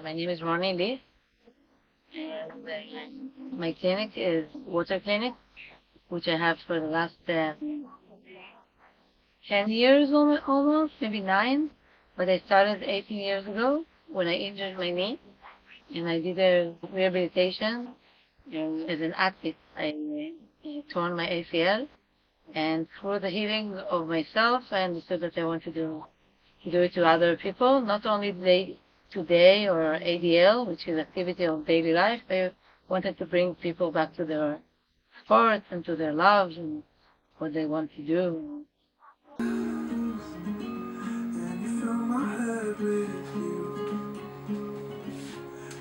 My name is Roni Leef, and my clinic is water clinic, which I have for the last 10 years almost, maybe 9. But I started 18 years ago when I injured my knee, and I did a rehabilitation. As an athlete, I torn my ACL, and through the healing of myself, I understood that I want to do it to other people, not only today or ADL, which is activity of daily life. I wanted to bring people back to their sports and to their loves and what they want to do. And you fill my head with you.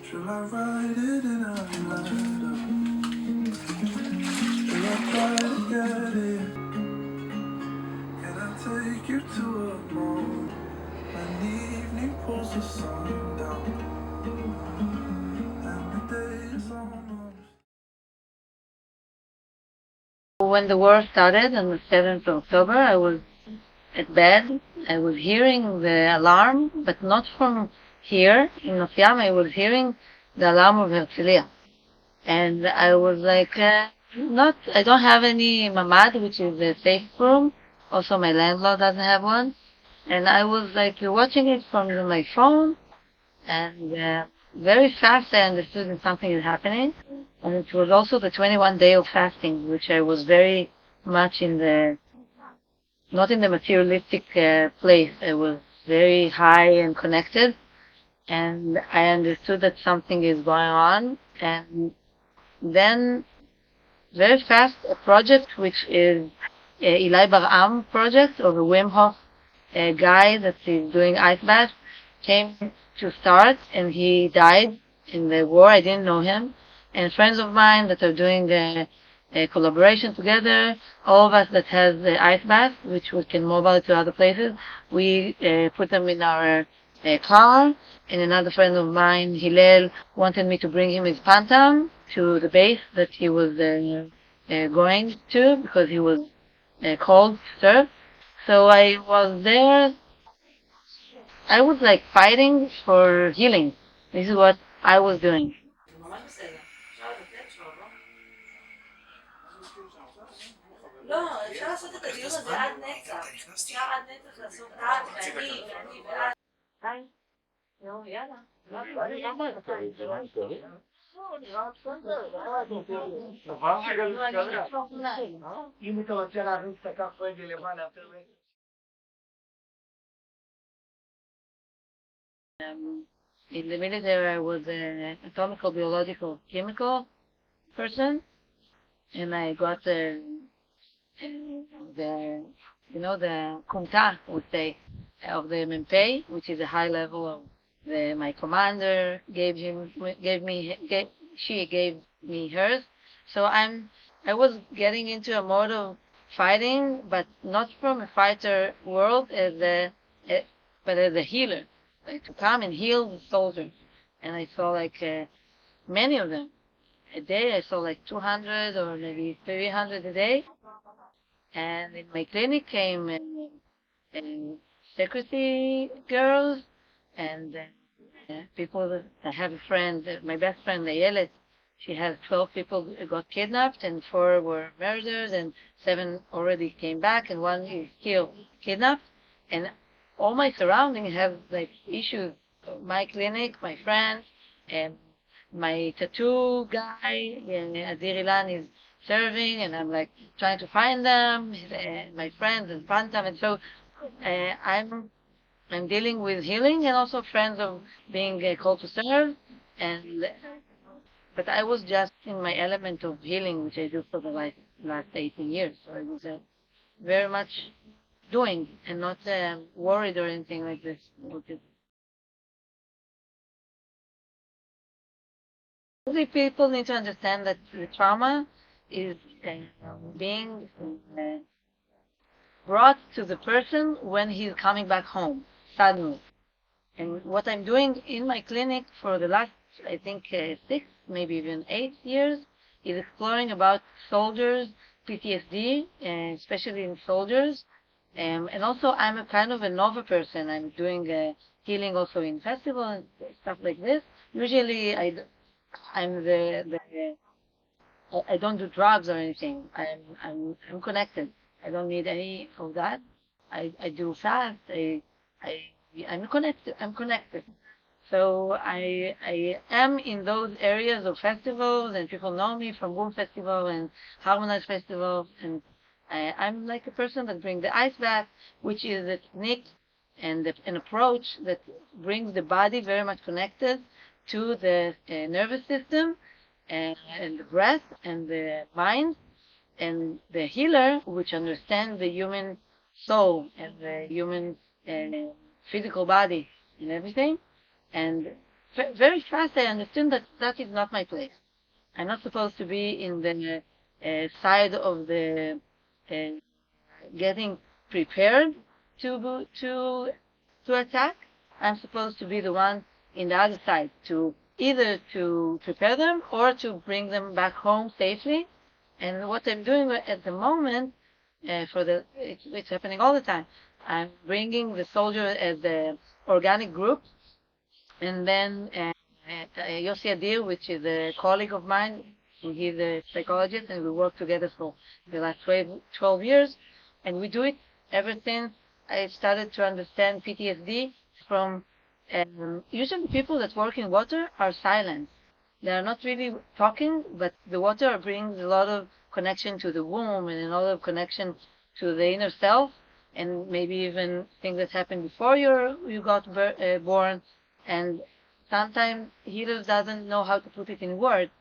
Shall I write it in a letter? Shall I try to get it? Can I take you to a moment when the evening pulls the sun down and the day is almost. When the war started on the 7th of October, I was at bed. I was hearing the alarm, but not from here in Nofiam. I was hearing the alarm of Herzliya. And I was like, I don't have any mamad, which is a safe room. Also, my landlord doesn't have one. And I was like watching it from my phone, and very fast I understood that something is happening. And it was also the 21 day of fasting, which I was very much not in the materialistic place. I was very high and connected, and I understood that something is going on. And then very fast, a project which is Eli Bar'am project, or the Wim Hof guy that is doing ice baths, came to start, and he died in the war. I didn't know him. And friends of mine that are doing a collaboration together, all of us that has the ice bath, which we can mobile to other places, we put them in our car. And another friend of mine, Hillel, wanted me to bring him his pantam to the base that he was going to, because he was called to serve. So I was there. I was like fighting for healing. This is what I was doing. לא, אפשר לעשות את הדיון הזה עד נצח. אפשר עד נצח לעשות את ואני ואת. היי, נו, יאללה. אם אתה רוצה להריץ את הכף רגל למעלה, יותר רגל. In the military, I was an atomical, biological, chemical person, and I got the kunta, would say, of the MP, which is a high level of my commander she gave me hers. So I was getting into a mode of fighting, but not from a fighter world but as a healer, like to come and heal the soldiers. And I saw like many of them a day. I saw like 200 or maybe 300 a day. And in my clinic came security girls and people that I have a friend, my best friend, Ayelet. She has 12 people who got kidnapped, and 4 were murdered, and 7 already came back, and 1 is still kidnapped. And all my surroundings have like issues. My clinic, my friends, and my tattoo guy, Adir Ilan, is serving, and I'm like trying to find them, my friends, and find them. And so I'm dealing with healing and also friends of being called to serve. But I was just in my element of healing, which I do for the last 18 years. So I was very much doing and not worried or anything like this. The people need to understand that the trauma is being brought to the person when he's coming back home, suddenly. And what I'm doing in my clinic for the last, I think, 6, maybe even 8 years, is exploring about soldiers, PTSD, especially in soldiers, And also, I'm a kind of a novel person. I'm doing healing also in festivals and stuff like this. Usually, I'm I don't do drugs or anything. I'm connected. I don't need any of that. I do fast. I I'm connected. I'm connected. So I am in those areas of festivals, and people know me from Boom Festival and Harmonize Festival, and I'm like a person that brings the ice bath, which is a technique and an approach that brings the body very much connected to the nervous system and the breath and the mind, and the healer, which understands the human soul and the human uh, physical body and everything. And very fast I understood that that is not my place. I'm not supposed to be in the side of the uh, getting prepared to attack. I'm supposed to be the one in the other side to either to prepare them or to bring them back home safely. And what I'm doing at the moment, it's happening all the time. I'm bringing the soldier as the organic group, and then Yossi Adir, which is a colleague of mine, and he's a psychologist, and we work together for the last 12 years. And we do it ever since I started to understand PTSD from usually people that work in water are silent. They are not really talking, but the water brings a lot of connection to the womb and a lot of connection to the inner self, and maybe even things that happened before you got born. And sometimes healers doesn't know how to put it in words.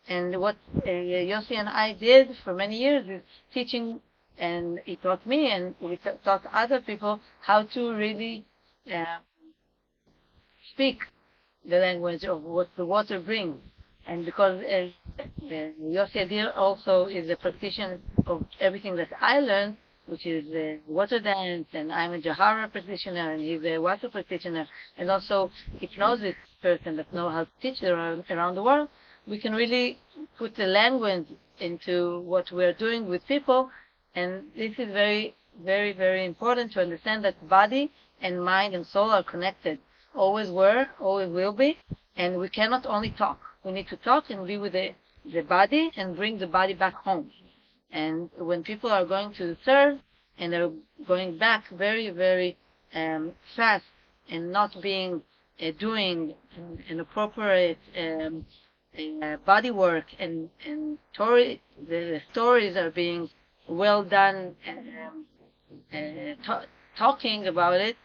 And what Yossi and I did for many years is teaching, and he taught me, and we taught other people how to really uh, speak the language of what the water brings. And because Yossi Adir also is a practitioner of everything that I learned, which is water dance, and I'm a Jahara practitioner, and he's a water practitioner, and also hypnosis person that know how to teach around the world, we can really put the language into what we're doing with people. And this is very, very, very important to understand that body and mind and soul are connected. Always were, always will be. And we cannot only talk. We need to talk and be with the body and bring the body back home. And when people are going to serve and they're going back very, very fast and not being doing an appropriate body work, and the stories are being well done, talking about it,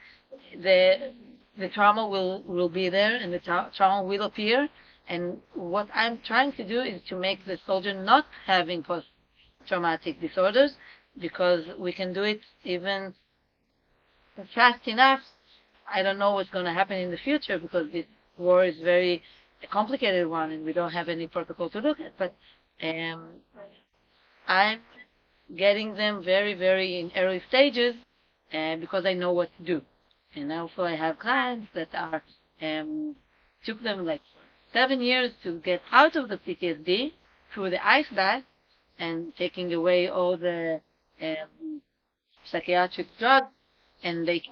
the the trauma will be there, and the trauma will appear. And what I'm trying to do is to make the soldier not having post-traumatic disorders, because we can do it even fast enough. I don't know what's going to happen in the future, because this war is very a complicated one, and we don't have any protocol to look at. But um, I'm getting them very, very in early stages, because I know what to do. And also I have clients that are took them like 7 years to get out of the PTSD through the ice bath and taking away all the psychiatric drugs, and they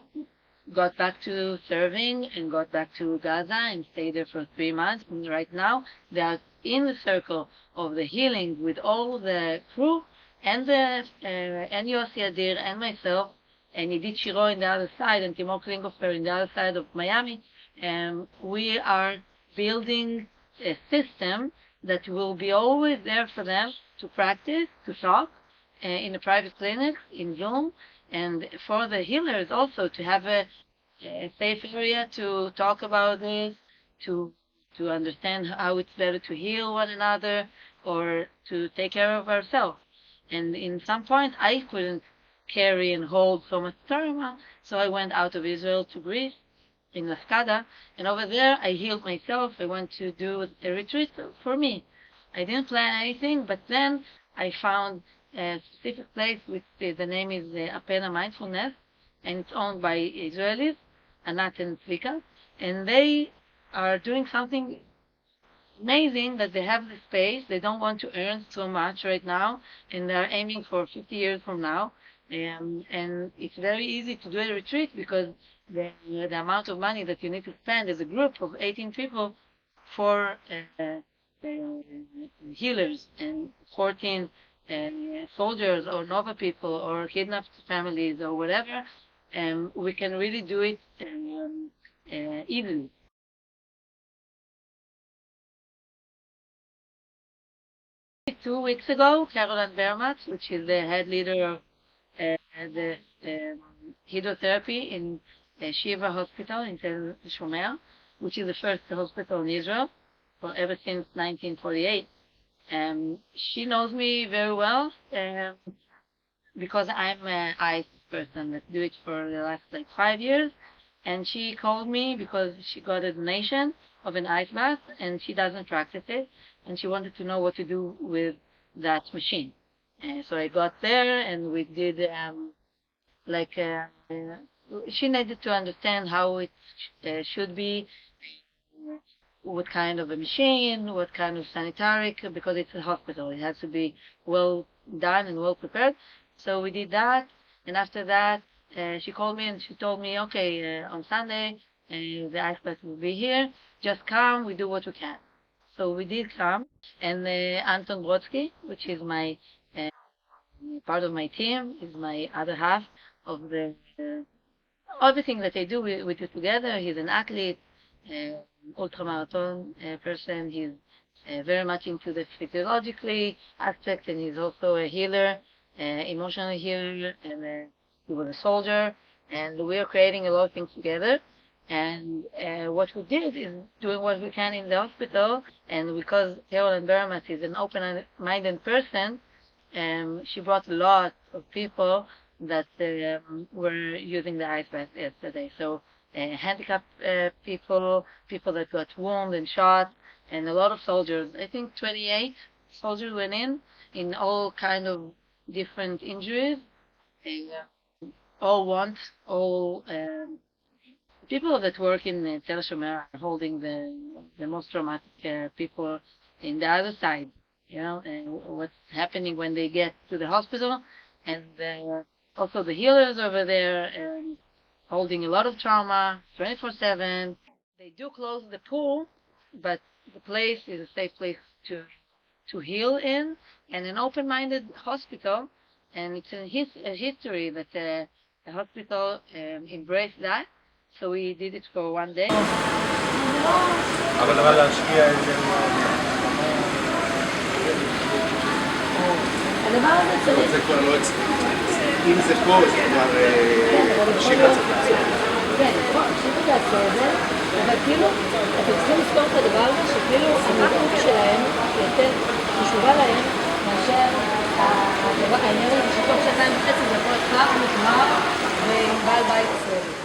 got back to serving and got back to Gaza and stayed there for 3 months. And right now they are in the circle of the healing with all the crew and the and Yossi Adir and myself and Idit Shiro in the other side and Timur Klinghoffer in the other side of Miami. And we are building a system that will be always there for them to practice, to talk in a private clinic, in Zoom, and for the healers also to have a safe area to talk about this, to understand how it's better to heal one another or to take care of ourselves. And in some point, I couldn't carry and hold so much trauma, so I went out of Israel to Greece in Lafkada, and over there I healed myself. I went to do a retreat for me. I didn't plan anything, but then I found a specific place with the name is Apena Mindfulness, and it's owned by Israelis, Anat and Tzvika, and they are doing something amazing, that they have the space. They don't want to earn so much right now, and they're aiming for 50 years from now. And it's very easy to do a retreat because the amount of money that you need to spend as a group of 18 people for healers and 14 soldiers or Nova people or kidnapped families or whatever, we can really do it easily. 2 weeks ago, Caroline Bermat, which is the head leader of the hydrotherapy in Shiva Hospital in Tel Shomer, which is the first hospital in Israel ever since 1948. She knows me very well because I'm an ice person that do it for the last like 5 years. And she called me because she got a donation of an ice bath and she doesn't practice it. And she wanted to know what to do with that machine. So I got there and we did like she needed to understand how it should be, what kind of a machine, what kind of sanitary, because it's a hospital. It has to be well done and well prepared. So we did that, and after that, she called me and she told me, okay, on Sunday, the ice bath will be here. Just come, we do what we can. So we did come, and Anton Brodsky, which is my part of my team, is my other half of the everything that I do, we do together. He's an athlete, ultramarathon person. He's very much into the physiologically aspect, and he's also a healer, emotional healer, and he was a soldier. And we are creating a lot of things together. And what we did is doing what we can in the hospital. And because Carolyn Bermat is an open-minded person, she brought a lot of people that were using the ice bath yesterday. So handicapped people, people that got wounded and shot, and a lot of soldiers. I think 28 soldiers went in all kind of different injuries. And, all people that work in Tel Shomer are holding the most traumatic people in the other side, and what's happening when they get to the hospital, and also the healers over there holding a lot of trauma 24/7. They do close the pool, but the place is a safe place to heal in, and an open-minded hospital, and it's a history that the hospital embraced that. So we did it for one day. אבל להשקיע את זה הדבר הזה צריך... זה כבר לא אצלי. אם זה פה, זה כבר שירה צריך לעשות. כן, שירה לעשות את זה, אבל כאילו, אתם צריכים לזכור את הדבר הזה, שכאילו המהות שלהם יותר חשובה להם מאשר העניין הזה שתוך 2.5 זה יכול להיות נגמר ועם בעל בית ישראלי.